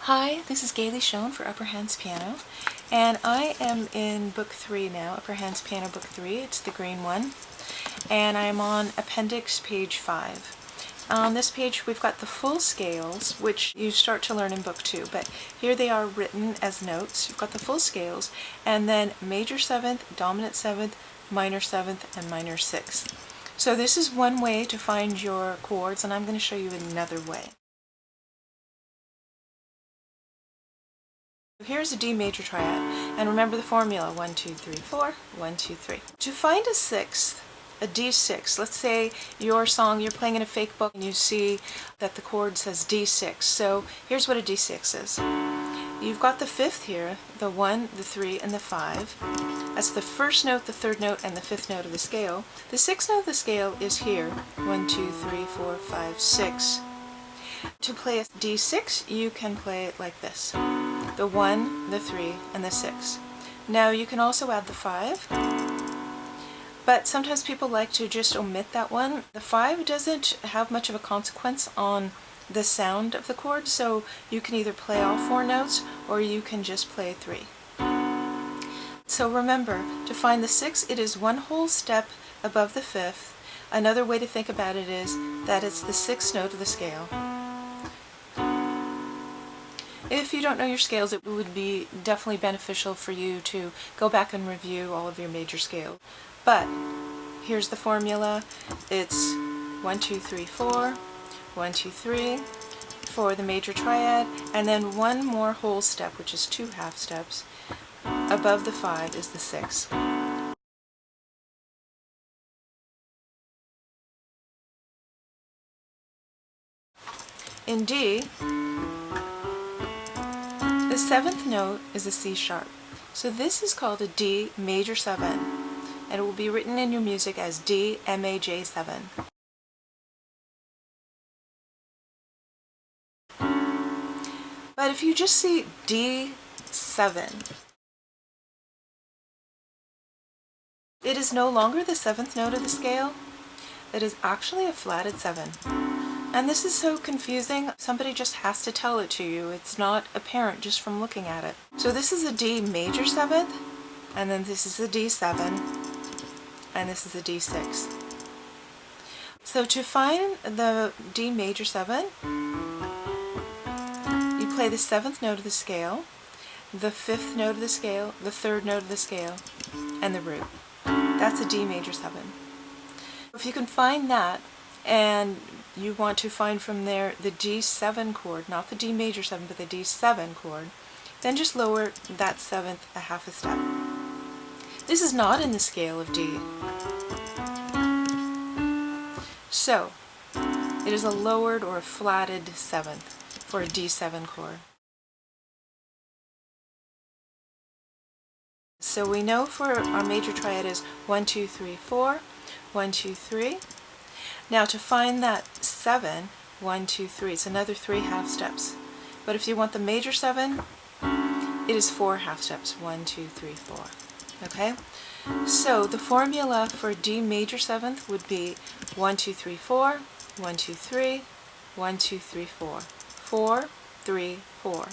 Hi, this is Gailey Schoen for Upper Hands Piano, and I am in Book 3 now, Upper Hands Piano Book 3. It's the green one, and I am on Appendix page 5. On this page we've got the full scales, which you start to learn in Book 2, but here they are written as notes. You've got the full scales, and then major 7th, dominant 7th, minor 7th, and minor 6th. So this is one way to find your chords, and I'm going to show you another way. Here's a D major triad, and remember the formula: 1, 2, 3, 4, 1, 2, 3. To find a sixth, a D6, let's say your song, you're playing in a fake book and you see that the chord says D6. So here's what a D6 is. You've got the fifth here, the 1, the 3, and the 5. That's the first note, the third note, and the fifth note of the scale. The sixth note of the scale is here, 1, 2, 3, 4, 5, 6. To play a D6, you can play it like this: the 1, the 3, and the 6. Now you can also add the 5, but sometimes people like to just omit that one. The 5 doesn't have much of a consequence on the sound of the chord, so you can either play all 4 notes or you can just play 3. So remember, to find the 6, it is one whole step above the 5th. Another way to think about it is that it's the 6th note of the scale. If you don't know your scales, it would be definitely beneficial for you to go back and review all of your major scales. But here's the formula. It's 1, 2, 3, 4, 1, 2, 3 for the major triad, and then one more whole step, which is 2 half steps. Above the 5 is the 6. In D, the 7th note is a C sharp. So this is called a D major 7, and it will be written in your music as D Maj 7. But if you just see D7, it is no longer the 7th note of the scale. It is actually a flatted 7. And this is so confusing, somebody just has to tell it to you. It's not apparent just from looking at it. So this is a D major 7th, and then this is a D7, and this is a D6. So to find the D major 7, you play the 7th note of the scale, the 5th note of the scale, the 3rd note of the scale, and the root. That's a D major 7. If you can find that, and you want to find from there the D7 chord, not the D major 7, but the D7 chord, then just lower that 7th a half a step. This is not in the scale of D. So, it is a lowered or a flatted 7th for a D7 chord. So we know for our major triad is 1, 2, 3, 4, 1, 2, 3. Now to find that 7, 1, 2, 3, it's another 3 half steps. But if you want the major 7, it is 4 half steps, 1, 2, 3, 4. Okay? So the formula for D major 7th would be 1, 2, 3, 4, 1, 2, 3, 1, 2, 3, 4. 4, 3, 4.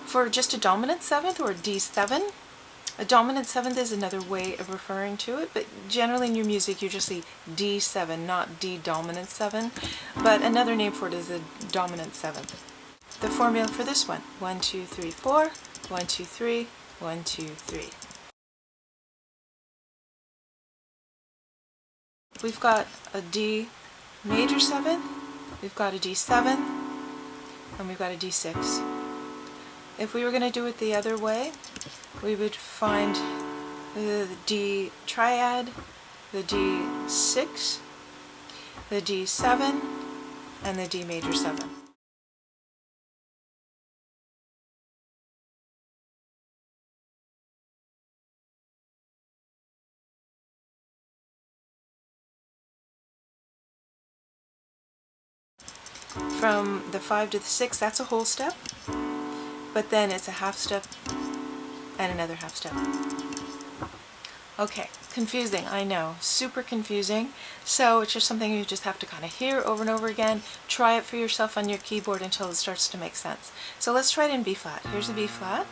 For just a dominant 7th or D7, a dominant 7th is another way of referring to it, but generally in your music you just see D7, not D dominant 7, but another name for it is a dominant 7th. The formula for this one: 1, 2, 3, 4, 1, 2, 3, 1, 2, 3. We've got a D major 7th, we've got a D7, and we've got a D6. If we were going to do it the other way, we would find the D triad, the D6, the D7, and the D major 7. From the 5 to the 6, that's a whole step, but then it's a half step and another half step. Okay, Confusing, I know, super confusing. So it's just something you just have to kind of hear over and over again. Try it for yourself on your keyboard until it starts to make sense. So let's try it in B flat. Here's a B flat.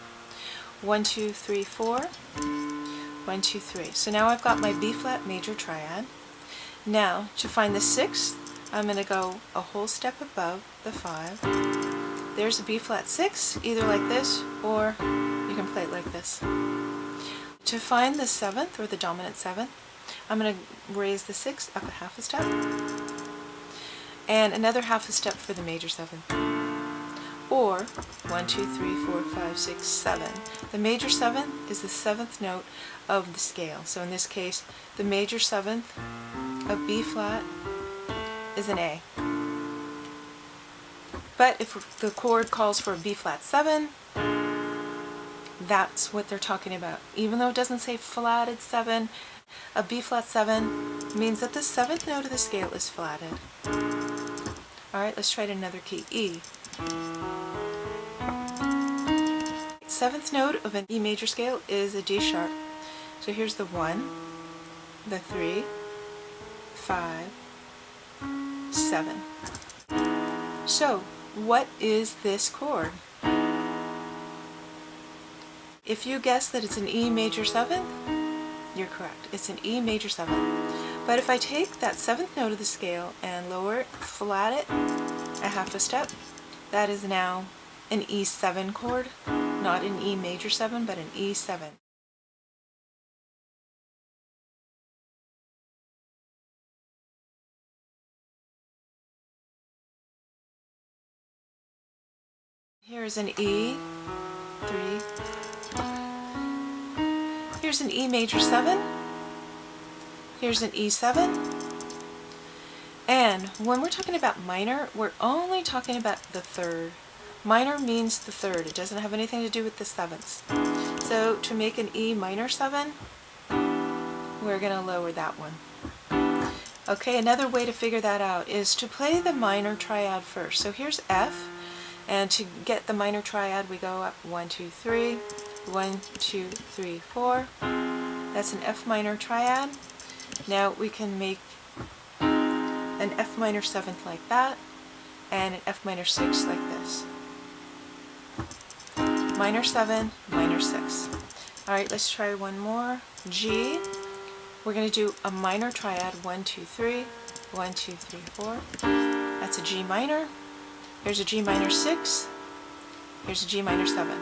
1, 2, 3, 4. 1, 2, 3. So now I've got my B flat major triad. Now to find the sixth, I'm going to go a whole step above the 5. There's a B flat 6, either like this or you can play it like this. To find the 7th, or the dominant 7th, I'm going to raise the 6th up a half a step, and another half a step for the major 7th. Or 1, 2, 3, 4, 5, 6, 7. The major 7th is the 7th note of the scale. So in this case, the major 7th of B flat is an A. But if the chord calls for a B flat 7, that's what they're talking about. Even though it doesn't say flatted 7, a B flat 7 means that the 7th note of the scale is flatted. Alright, let's try it another key, E. 7th note of an E major scale is a D sharp. So here's the 1, the 3, 5, 7. So, what is this chord? If you guess that it's an E major 7th, you're correct. It's an E major 7th. But if I take that 7th note of the scale and lower it, flat it a half a step, that is now an E7 chord, not an E major 7, but an E7. Here is an E, 3. Here's an E major 7. Here's an E7. And when we're talking about minor, we're only talking about the 3rd. Minor means the 3rd. It doesn't have anything to do with the 7ths. So to make an E minor 7, we're going to lower that one. Okay, another way to figure that out is to play the minor triad first. So here's F, and to get the minor triad we go up 1, 2, 3, 1, 2, 3, 4. That's an F minor triad. Now we can make an F minor 7th like that, and an F minor 6 like this. Minor 7, minor 6. Alright, let's try one more. G. We're going to do a minor triad, 1, 2, 3, 1, 2, 3, 4. That's a G minor. Here's a G minor 6. Here's a G minor 7.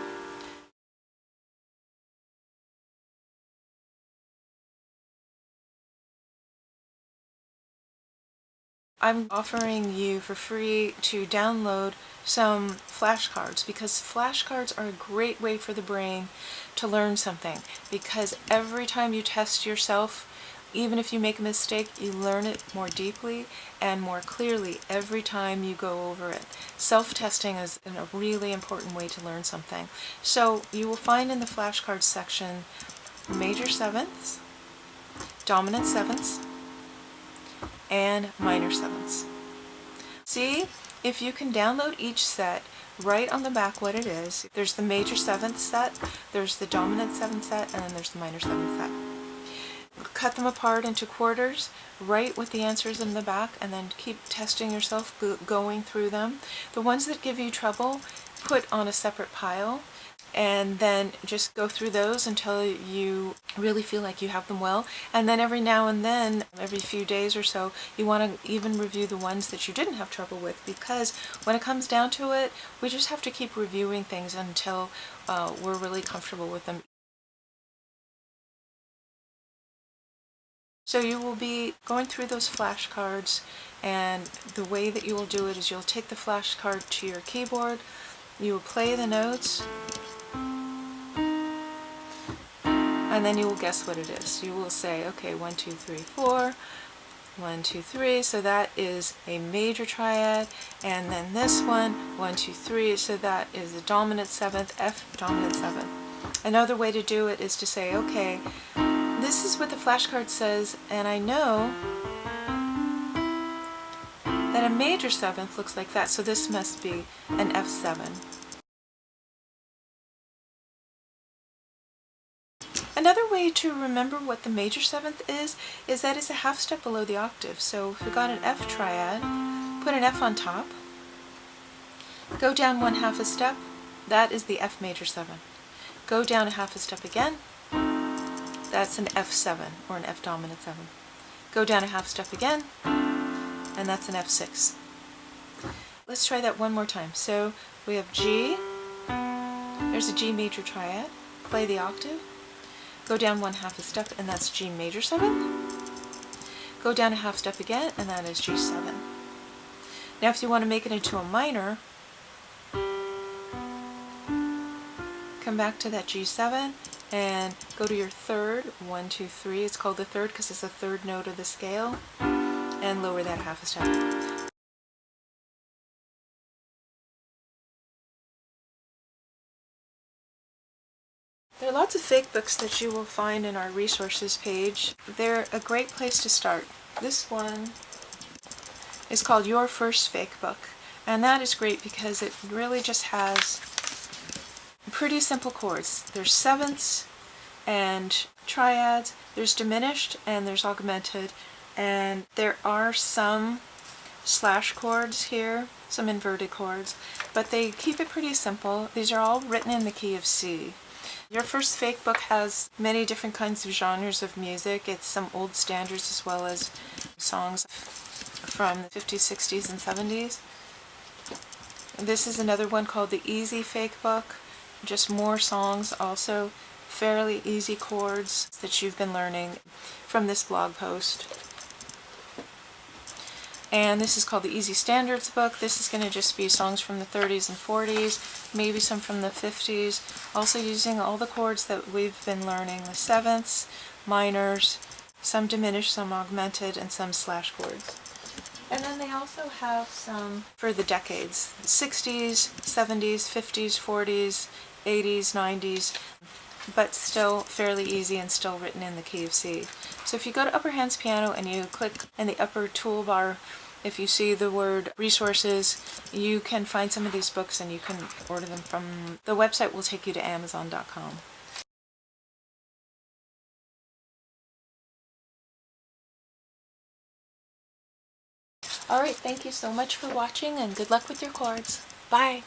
I'm offering you for free to download some flashcards, because flashcards are a great way for the brain to learn something, because every time you test yourself, even if you make a mistake, you learn it more deeply and more clearly every time you go over it. Self-testing is a really important way to learn something. So you will find in the flashcards section major 7ths, dominant 7ths, and minor 7ths. See if you can download each set, write on the back what it is. There's the major 7th set, there's the dominant 7th set, and then there's the minor 7th set. Cut them apart into quarters, write what the answer is in the back, and then keep testing yourself, going through them. The ones that give you trouble, put on a separate pile, and then just go through those until you really feel like you have them well. And then every now and then, every few days or so, you want to even review the ones that you didn't have trouble with, because when it comes down to it, we just have to keep reviewing things until we're really comfortable with them. So you will be going through those flashcards, and the way that you will do it is you'll take the flashcard to your keyboard, you will play the notes, and then you will guess what it is. You will say, okay, 1, 2, 3, 4, 1, 2, 3, so that is a major triad, and then this one, 1, 2, 3, so that is the dominant 7th, F dominant 7th. Another way to do it is to say, okay, this is what the flashcard says, and I know that a major 7th looks like that, so this must be an F7. Another way to remember what the major seventh is that it's a half step below the octave. So if we got an F triad, put an F on top, go down 1/2 a step, that is the F major 7. Go down a half a step again, that's an F7 or an F dominant 7. Go down a half step again, and that's an F6. Let's try that one more time. So we have G, there's a G major triad, play the octave, go down 1/2 a step, and that's G major 7. Go down a half step again, and that is G7. Now if you want to make it into a minor, come back to that G7 and go to your third, 1, 2, 3. It's called the third because it's the third note of the scale, and lower that half a step. There are lots of fake books that you will find in our resources page. They're a great place to start. This one is called Your First Fake Book, and that is great because it really just has pretty simple chords. There's sevenths and triads, there's diminished and there's augmented, and there are some slash chords here, some inverted chords, but they keep it pretty simple. These are all written in the key of C. Your First Fake Book has many different kinds of genres of music. It's some old standards as well as songs from the 50s, 60s, and 70s. This is another one called the Easy Fake Book. Just more songs, also fairly easy chords that you've been learning from this blog post. And this is called the Easy Standards Book. This is going to just be songs from the 30s and 40s, maybe some from the 50s, also using all the chords that we've been learning, the sevenths, minors, some diminished, some augmented, and some slash chords. And then they also have some for the decades, 60s, 70s, 50s, 40s, 80s, 90s, but still fairly easy and still written in the key of C. So if you go to Upper Hands Piano and you click in the upper toolbar, if you see the word resources, you can find some of these books and you can order them from the website. Will take you to Amazon.com. Alright, thank you so much for watching and good luck with your chords. Bye!